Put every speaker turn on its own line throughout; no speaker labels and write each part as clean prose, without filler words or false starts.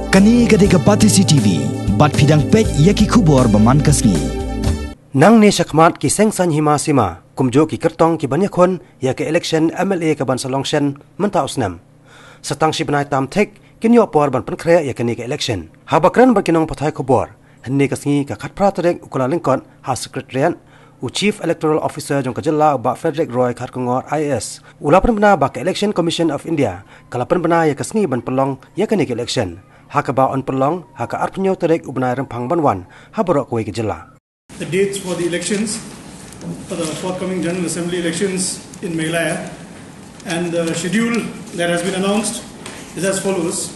Kani gadega Patisi TV, bat pidang pet yaki kubor baman kasni.
Nang ne shakmat ki sengsan hima sima, kumjo ki kertong ki banyakon ya ke election MLA ke ban salongshen menta usnam. Setang si benai tam tek kinyo por ban penkrea ya kani ke election. Habakran berkinong patai kubor, henni kasni ka khat pratarek ukula lingkon ha secretariat u Chief Electoral Officer jong kajela ba Frederick Roy Kharkongor IS. Ulapan bena ba ke Election Commission of India, kalapan bena ya kasni ban pelong ya kani ke election. Haka ba on pelong, haka arpenyo terek ubnai rempang banwan, haborok kuai kajela.
The dates for the elections, for the forthcoming General Assembly elections in Meghalaya, and the schedule that has been announced is as follows.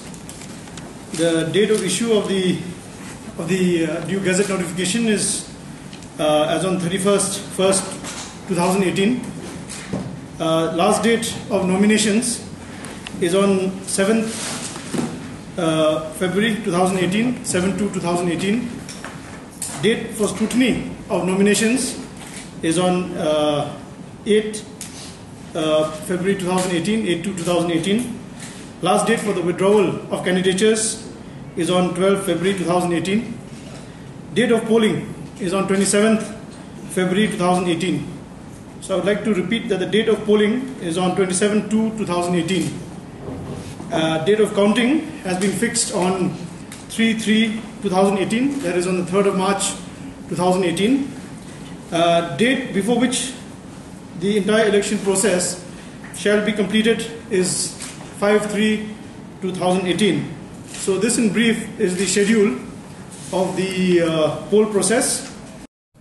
The date of issue of the due gazette notification is as on 31st 2018. Last date of nominations is on 7th February 2018, 7/2/2018. Date for scrutiny of nominations is on 8th February 2018, 8/2/2018. Last date for the withdrawal of candidatures is on 12th February 2018. Date of polling is on 27th February 2018. So I would like to repeat that the date of polling is on 27/2/2018. Date of counting has been fixed on 3/3/2018, that is on the 3rd of March 2018. Date before which the entire election process shall be completed is 5/3/2018. So this in brief is the schedule of the poll process.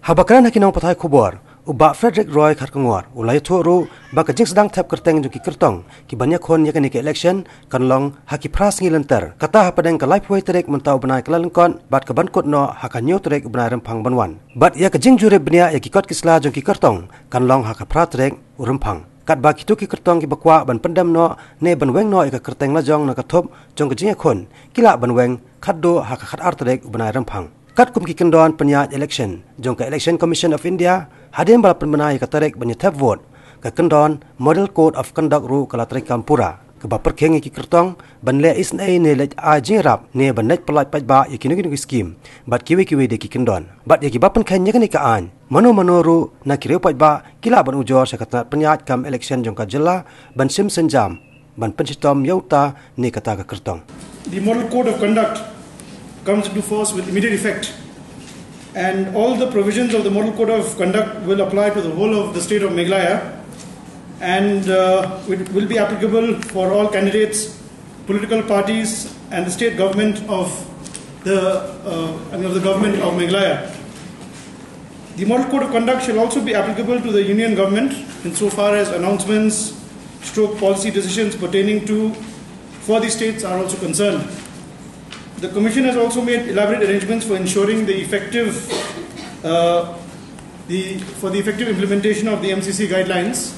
Habakran hakinong patai kubor, uba Frederick Roy Kharkongor, ulai thoro ba kajing sedang tap kerteng juki kertong ki banyakon ya kani ke election kanlong haki pras ngilantar kata hapadeng ka live way terek mentau benai kelalengkon bat ka bankot no hakanyo terek benai rempang banwan bat ya kajing jure benia ya ki kot kisla juki kertong kanlong haka pra terek urempang kat ba kitu ki kertong ki bakwa ban pendam no ne ban weng no ya ka kerteng lajong na kathop jong kajing khon kila ban weng khatdo haka khat ar terek benai rempang kat kum ki kendon penyat election jong ka Election Commission of India hadin bala penbenai ka tarek banyatap vote ka kendon Model Code of Conduct ru kala tarek kampura ka ba perkheng ki kertong ban le isnai ne le a jingrap ne ban net pelaj pajba ya kinu scheme bat kiwi de ki kendon bat ya ki ba pen khan ya ni ka an mano ru na kireu pajba kila ban ujor sa katna penyat kam election jong ka jela ban sim senjam ban pensitom yauta ne kata ka kertong.
The Model Code of Conduct comes into force with immediate effect, and all the provisions of the Model Code of Conduct will apply to the whole of the state of Meghalaya, and it will be applicable for all candidates, political parties, and the state government of the government of Meghalaya. The Model Code of Conduct shall also be applicable to the union government insofar as announcements, policy decisions pertaining to for the states are also concerned. The Commission has also made elaborate arrangements for ensuring the effective implementation of the MCC guidelines,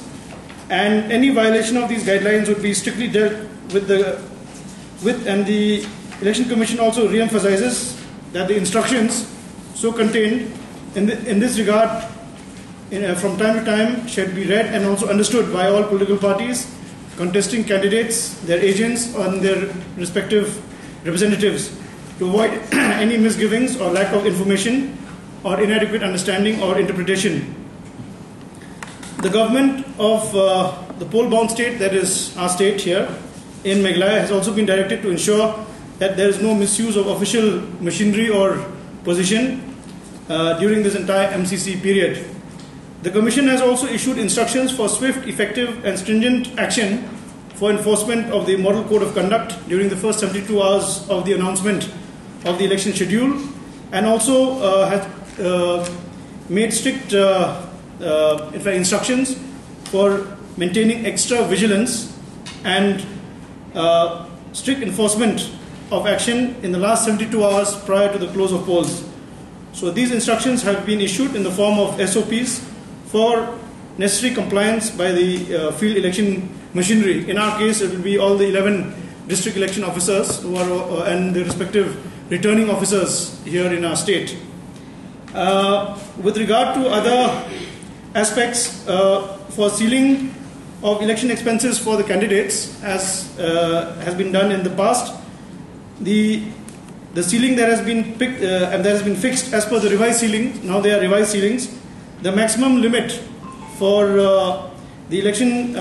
and any violation of these guidelines would be strictly dealt with. And the Election Commission also re-emphasizes that the instructions so contained in this regard from time to time should be read and also understood by all political parties, contesting candidates, their agents, and their respective representatives, to avoid any misgivings or lack of information or inadequate understanding or interpretation. The government of the poll-bound state, that is our state here in Meghalaya, has also been directed to ensure that there is no misuse of official machinery or position during this entire MCC period. The Commission has also issued instructions for swift, effective and stringent action for enforcement of the Model Code of Conduct during the first 72 hours of the announcement of the election schedule, and also has made strict instructions for maintaining extra vigilance and strict enforcement of action in the last 72 hours prior to the close of polls. So these instructions have been issued in the form of SOPs for necessary compliance by the field election machinery. In our case, it will be all the 11 district election officers who are and the respective returning officers here in our state. With regard to other aspects, for sealing of election expenses for the candidates, as has been done in the past, the the ceiling that has been picked and that has been fixed as per the revised ceiling. Now they are revised ceilings. The maximum limit for the election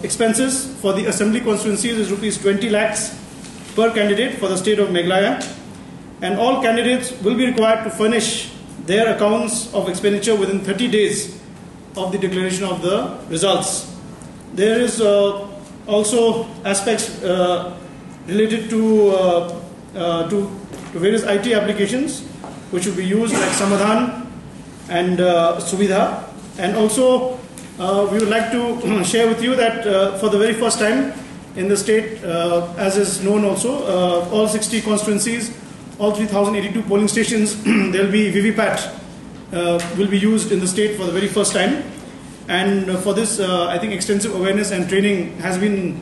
expenses for the assembly constituencies is rupees 20 lakhs per candidate for the state of Meghalaya, and all candidates will be required to furnish their accounts of expenditure within 30 days of the declaration of the results. There is also aspects related to various IT applications which will be used, like Samadhan and Suvidha. And also we would like to share with you that for the very first time in the state, as is known also, all 60 constituencies, all 3,082 polling stations, there will be VVPAT will be used in the state for the very first time. And for this, I think extensive awareness and training has been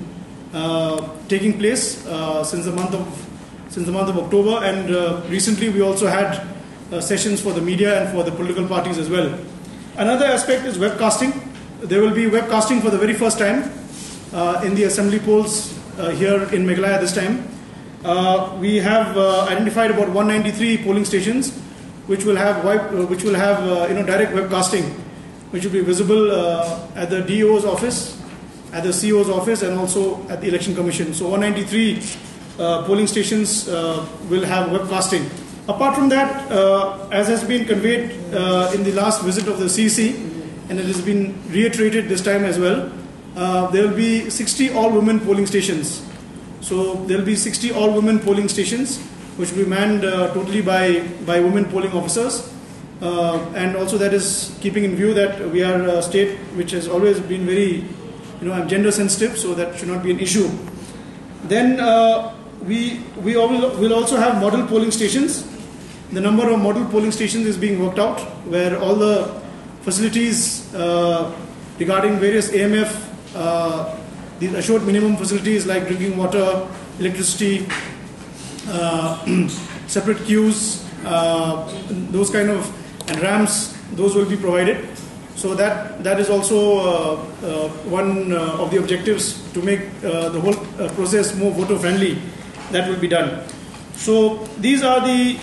taking place since the month of October, and recently we also had sessions for the media and for the political parties as well. Another aspect is webcasting. There will be webcasting for the very first time in the assembly polls here in Meghalaya this time. We have identified about 193 polling stations which will have direct webcasting, which will be visible at the DO's office, at the CO's office, and also at the Election Commission. So 193 polling stations will have webcasting. Apart from that, as has been conveyed in the last visit of the CEC, and it has been reiterated this time as well, there will be 60 all-women polling stations. So there will be 60 all-women polling stations which will be manned totally by women polling officers. And also that is keeping in view that we are a state which has always been very gender sensitive, so that should not be an issue. Then we will also have model polling stations. The number of model polling stations is being worked out, where all the facilities regarding various AMF, the assured minimum facilities like drinking water, electricity, separate queues, those kind of, and ramps, those will be provided. So that is also one of the objectives, to make the whole process more voter friendly. That will be done. So these are the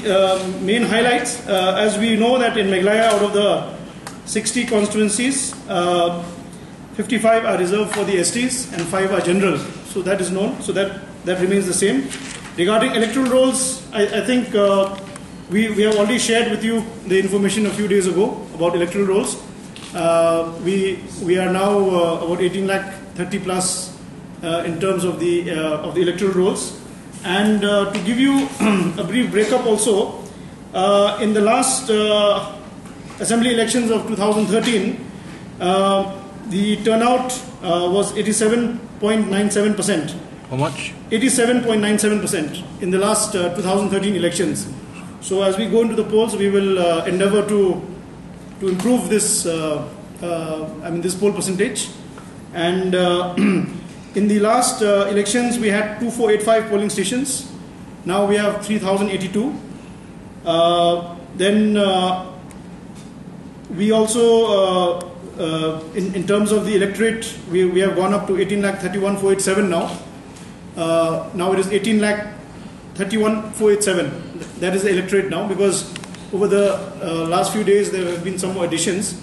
main highlights. As we know that in Meghalaya, out of the 60 constituencies, 55 are reserved for the STs and 5 are general. So that is known. So that remains the same. Regarding electoral rolls, I think we have already shared with you the information a few days ago about electoral rolls. We are now about 18 lakh 30 plus in terms of the electoral rolls. And to give you a brief breakup also, in the last assembly elections of 2013, the turnout was 87.97%.
How much?
87.97% in the last 2013 elections. So as we go into the polls, we will endeavor to improve this, this poll percentage. And in the last elections, we had 2485 polling stations. Now we have 3082. Then we also, in terms of the electorate, we have gone up to 18,31,487 now. Now it is 18,31,487. That is the electorate now, because over the last few days there have been some more additions.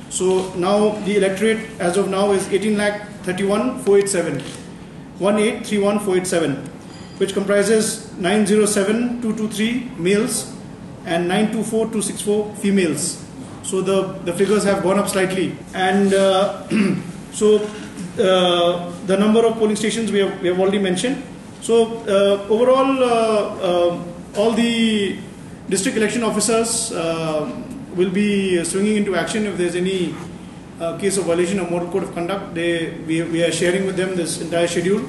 So now the electorate as of now is 18,31,487, 18,31,487, which comprises 907,223 males and 924,264 females. So the figures have gone up slightly, and so the number of polling stations we have already mentioned. So overall, all the district election officers will be swinging into action if there is any case of violation of model code of conduct. We are sharing with them this entire schedule.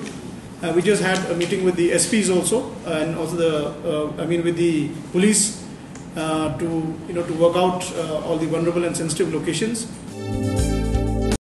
We just had a meeting with the SPs also, and also with the police to work out all the vulnerable and sensitive locations.